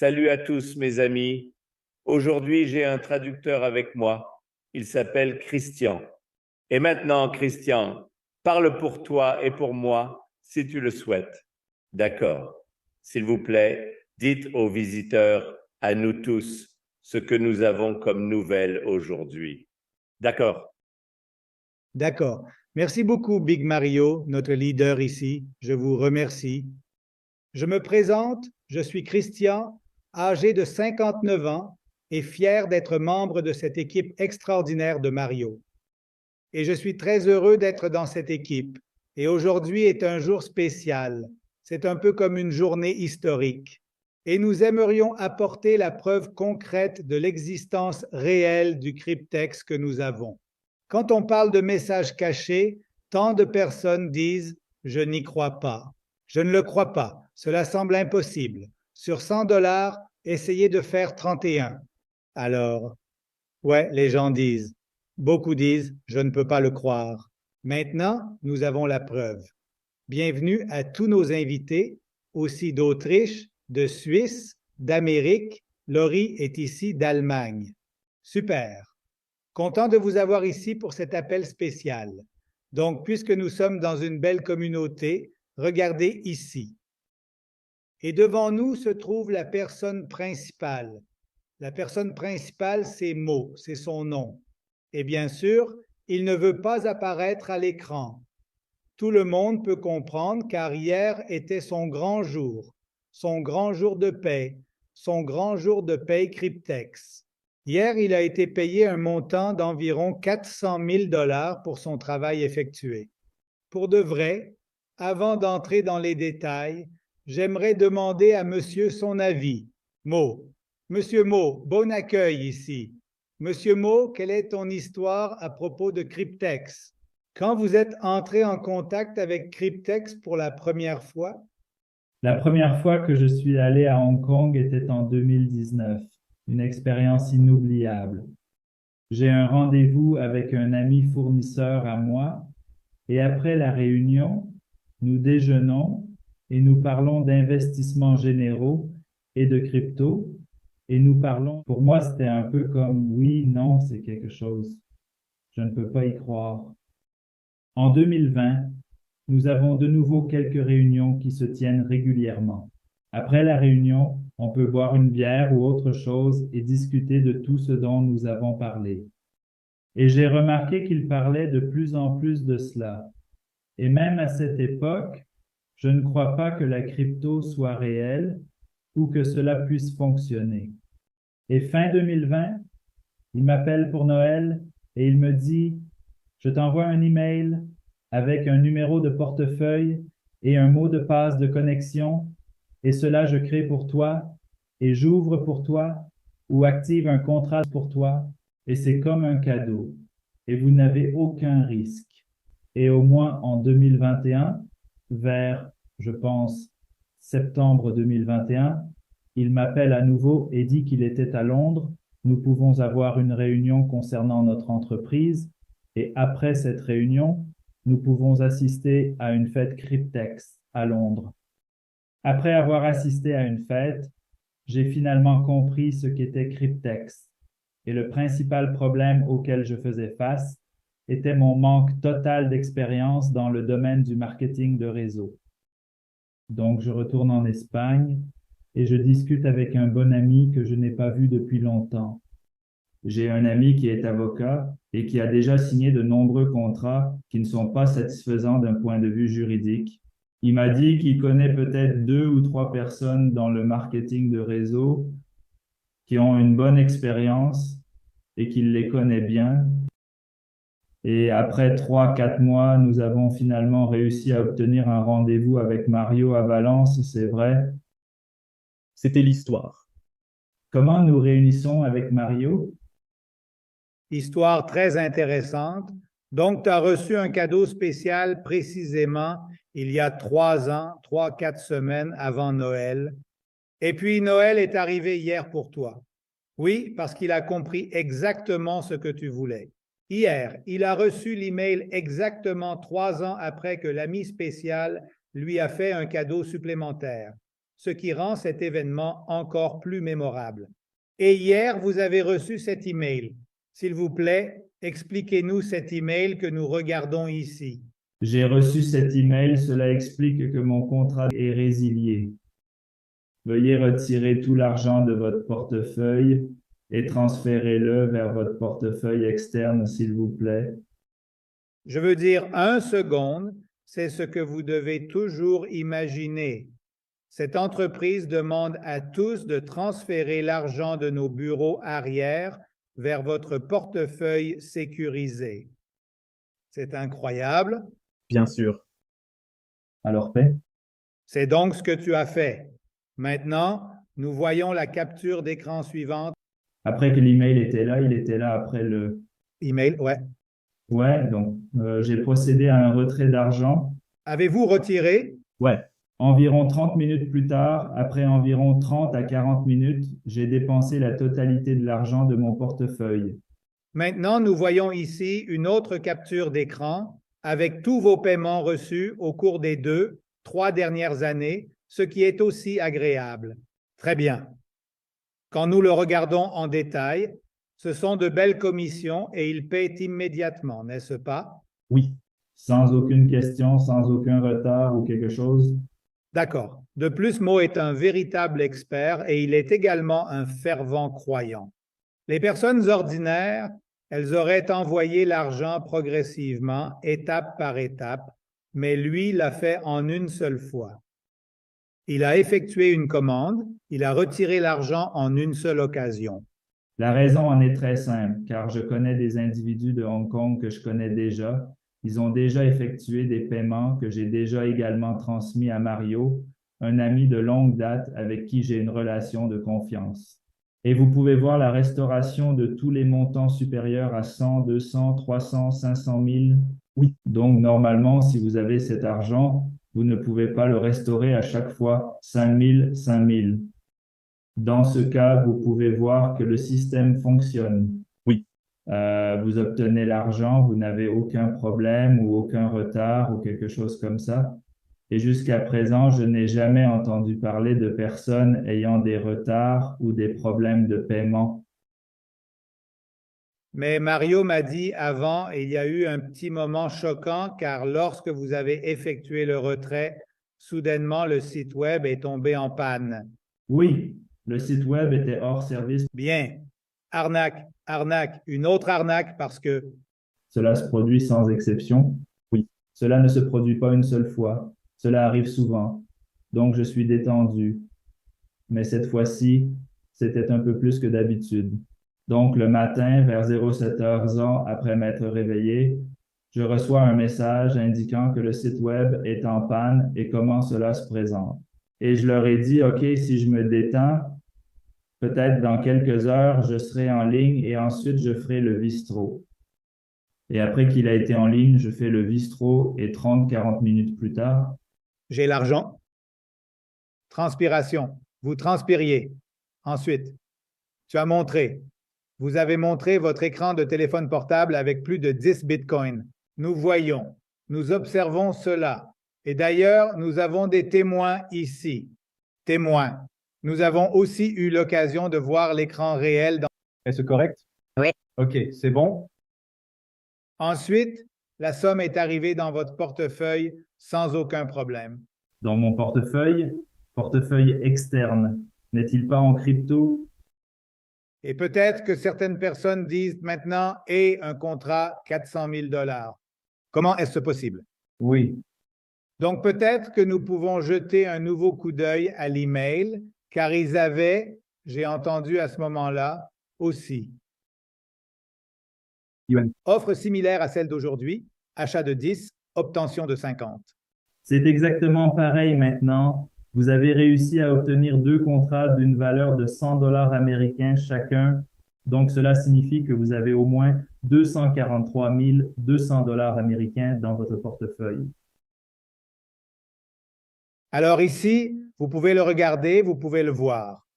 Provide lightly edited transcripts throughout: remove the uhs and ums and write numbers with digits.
Salut à tous mes amis. Aujourd'hui, j'ai un traducteur avec moi. Il s'appelle Christian. Et maintenant, Christian, parle pour toi et pour moi si tu le souhaites. D'accord. S'il vous plaît, dites aux visiteurs, à nous tous, ce que nous avons comme nouvelles aujourd'hui. D'accord. D'accord. Merci beaucoup, Big Mario, notre leader ici. Je vous remercie. Je me présente, je suis Christian, âgé de 59 ans et fier d'être membre de cette équipe extraordinaire de Mario. Et je suis très heureux d'être dans cette équipe. Et aujourd'hui est un jour spécial. C'est un peu comme une journée historique. Et nous aimerions apporter la preuve concrète de l'existence réelle du cryptex que nous avons. Quand on parle de messages cachés, tant de personnes disent « je n'y crois pas ». Je ne le crois pas, cela semble impossible. Sur 100 $, essayez de faire 31. Alors, ouais, les gens disent. Beaucoup disent « je ne peux pas le croire ». Maintenant, nous avons la preuve. Bienvenue à tous nos invités, aussi d'Autriche, de Suisse, d'Amérique. Laurie est ici d'Allemagne. Super. Content de vous avoir ici pour cet appel spécial. Donc, puisque nous sommes dans une belle communauté, regardez ici. Et devant nous se trouve la personne principale. La personne principale, c'est Mo, c'est son nom. Et bien sûr, il ne veut pas apparaître à l'écran. Tout le monde peut comprendre car hier était son grand jour de paie, son grand jour de paie Cryptex. Hier, il a été payé un montant d'environ 400 000 $ pour son travail effectué. Pour de vrai, avant d'entrer dans les détails, j'aimerais demander à monsieur son avis. Mo. Monsieur Mo, bon accueil ici. Monsieur Mo, quelle est ton histoire à propos de Cryptex? Quand vous êtes entré en contact avec Cryptex pour la première fois? La première fois que je suis allé à Hong Kong était en 2019, une expérience inoubliable. J'ai un rendez-vous avec un ami fournisseur à moi et après la réunion, nous déjeunons et nous parlons d'investissements généraux et de crypto et nous parlons, pour moi c'était un peu comme oui, non, c'est quelque chose. Je ne peux pas y croire. En 2020, nous avons de nouveau quelques réunions qui se tiennent régulièrement. Après la réunion, on peut boire une bière ou autre chose et discuter de tout ce dont nous avons parlé. Et j'ai remarqué qu'il parlait de plus en plus de cela. Et même à cette époque, je ne crois pas que la crypto soit réelle ou que cela puisse fonctionner. Et fin 2020, il m'appelle pour Noël et il me dit « Je t'envoie un email avec un numéro de portefeuille et un mot de passe de connexion, et cela je crée pour toi, et j'ouvre pour toi, ou active un contrat pour toi, et c'est comme un cadeau, et vous n'avez aucun risque. » Et au moins en 2021, vers, je pense, septembre 2021, il m'appelle à nouveau et dit qu'il était à Londres. Nous pouvons avoir une réunion concernant notre entreprise, et après cette réunion, nous pouvons assister à une fête Cryptex à Londres. Après avoir assisté à une fête, j'ai finalement compris ce qu'était Cryptex. Et le principal problème auquel je faisais face était mon manque total d'expérience dans le domaine du marketing de réseau. Donc, je retourne en Espagne et je discute avec un bon ami que je n'ai pas vu depuis longtemps. J'ai un ami qui est avocat et qui a déjà signé de nombreux contrats qui ne sont pas satisfaisants d'un point de vue juridique. Il m'a dit qu'il connaît peut-être 2 ou 3 personnes dans le marketing de réseau qui ont une bonne expérience et qu'il les connaît bien. Et après 3-4 mois, nous avons finalement réussi à obtenir un rendez-vous avec Mario à Valence, c'est vrai. C'était l'histoire. Comment nous réunissons avec Mario? Histoire très intéressante. Donc, tu as reçu un cadeau spécial précisément il y a 3 ans, 3-4 semaines avant Noël. Et puis, Noël est arrivé hier pour toi. Oui, parce qu'il a compris exactement ce que tu voulais. Hier, il a reçu l'email exactement 3 ans après que l'ami spécial lui a fait un cadeau supplémentaire. ce qui rend cet événement encore plus mémorable. Et hier, vous avez reçu cet email. S'il vous plaît, expliquez-nous cet email que nous regardons ici. J'ai reçu cet email, cela explique que mon contrat est résilié. Veuillez retirer tout l'argent de votre portefeuille et transférez-le vers votre portefeuille externe, s'il vous plaît. Je veux dire 1 seconde, c'est ce que vous devez toujours imaginer. Cette entreprise demande à tous de transférer l'argent de nos bureaux arrière vers votre portefeuille sécurisé. C'est incroyable. Bien sûr. Alors, paix? C'est donc ce que tu as fait. Maintenant, nous voyons la capture d'écran suivante. Après que l'email était là, il était là après le... Email, ouais. Ouais, donc j'ai procédé à un retrait d'argent. Avez-vous retiré? Ouais. Environ 30 minutes plus tard, après environ 30 à 40 minutes, j'ai dépensé la totalité de l'argent de mon portefeuille. Maintenant, nous voyons ici une autre capture d'écran avec tous vos paiements reçus au cours des 3 dernières années, ce qui est aussi agréable. Très bien. Quand nous le regardons en détail, ce sont de belles commissions et ils paient immédiatement, n'est-ce pas? Oui. Sans aucune question, sans aucun retard ou quelque chose. D'accord. De plus, Mo est un véritable expert et il est également un fervent croyant. Les personnes ordinaires, elles auraient envoyé l'argent progressivement, étape par étape, mais lui l'a fait en une seule fois. Il a effectué une commande, il a retiré l'argent en une seule occasion. La raison en est très simple, car je connais des individus de Hong Kong que je connais déjà. Ils ont déjà effectué des paiements que j'ai déjà également transmis à Mario, un ami de longue date avec qui j'ai une relation de confiance. Et vous pouvez voir la restauration de tous les montants supérieurs à 100, 200, 300, 500 000. Oui. Donc, normalement, si vous avez cet argent, vous ne pouvez pas le restaurer à chaque fois 5 000, 5 000. Dans ce cas, vous pouvez voir que le système fonctionne. Oui. Vous obtenez l'argent, vous n'avez aucun problème ou aucun retard ou quelque chose comme ça. Et jusqu'à présent, je n'ai jamais entendu parler de personnes ayant des retards ou des problèmes de paiement. Mais Mario m'a dit avant, il y a eu un petit moment choquant car lorsque vous avez effectué le retrait, soudainement le site web est tombé en panne. Oui, le site web était hors service. Bien. Arnaque, arnaque, une autre arnaque parce que... Cela se produit sans exception. Oui. Cela ne se produit pas une seule fois. Cela arrive souvent. Donc, je suis détendu. Mais cette fois-ci, c'était un peu plus que d'habitude. Donc, le matin, vers 07h, après m'être réveillé, je reçois un message indiquant que le site web est en panne et comment cela se présente. Et je leur ai dit, OK, si je me détends, peut-être dans quelques heures, je serai en ligne et ensuite je ferai le Vistro. Et après qu'il a été en ligne, je fais le Vistro et 30-40 minutes plus tard. J'ai l'argent. Transpiration. Vous transpiriez. Ensuite, tu as montré. Vous avez montré votre écran de téléphone portable avec plus de 10 bitcoins. Nous voyons, nous observons cela. Et d'ailleurs, nous avons des témoins ici. Témoins. Nous avons aussi eu l'occasion de voir l'écran réel. Est-ce correct? Oui. OK, c'est bon. Ensuite, la somme est arrivée dans votre portefeuille sans aucun problème. Dans mon portefeuille externe, n'est-il pas en crypto? Et peut-être que certaines personnes disent maintenant « et un contrat 400 000 $. Comment est-ce possible? Oui. Donc peut-être que nous pouvons jeter un nouveau coup d'œil à l'email, car ils avaient, j'ai entendu à ce moment-là, aussi. Offre similaire à celle d'aujourd'hui, achat de 10, obtention de 50. C'est exactement pareil maintenant. Vous avez réussi à obtenir 2 contrats d'une valeur de 100 $ américains chacun. Donc, cela signifie que vous avez au moins 243 200 $ américains dans votre portefeuille. Alors ici, vous pouvez le regarder, vous pouvez le voir.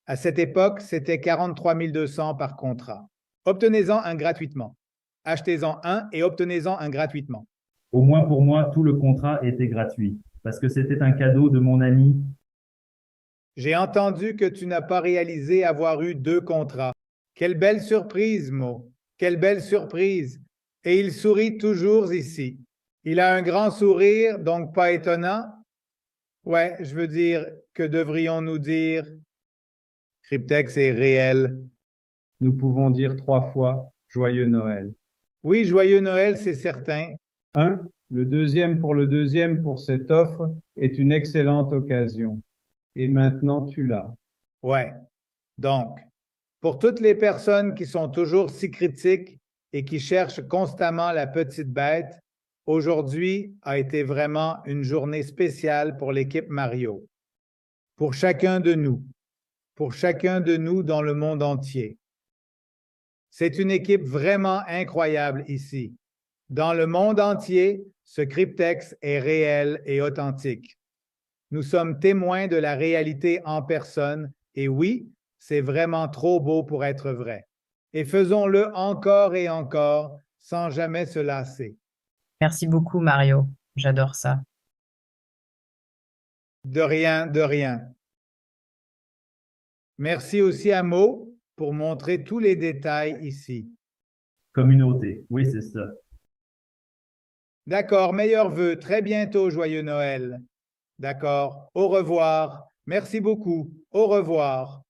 À cette époque, c'était 43 200 par contrat. Obtenez-en un gratuitement. Achetez-en un et obtenez-en un gratuitement. Au moins pour moi, tout le contrat était gratuit parce que c'était un cadeau de mon ami J'ai entendu que tu n'as pas réalisé avoir eu 2 contrats. Quelle belle surprise, Mo. Quelle belle surprise. Et il sourit toujours ici. Il a un grand sourire, donc pas étonnant. Ouais, je veux dire, que devrions-nous dire? Cryptex est réel. Nous pouvons dire 3 fois Joyeux Noël. Oui, joyeux Noël, c'est certain. Le deuxième pour cette offre est une excellente occasion. Et maintenant, tu l'as. Ouais. Donc, pour toutes les personnes qui sont toujours si critiques et qui cherchent constamment la petite bête, aujourd'hui a été vraiment une journée spéciale pour l'équipe Mario. Pour chacun de nous dans le monde entier. C'est une équipe vraiment incroyable ici. Dans le monde entier, ce cryptex est réel et authentique. Nous sommes témoins de la réalité en personne et oui, c'est vraiment trop beau pour être vrai. Et faisons-le encore et encore sans jamais se lasser. Merci beaucoup, Mario. J'adore ça. De rien, de rien. Merci aussi à Mo pour montrer tous les détails ici. Communauté, oui, c'est ça. D'accord, meilleurs vœux. Très bientôt, joyeux Noël. D'accord, au revoir. Merci beaucoup. Au revoir.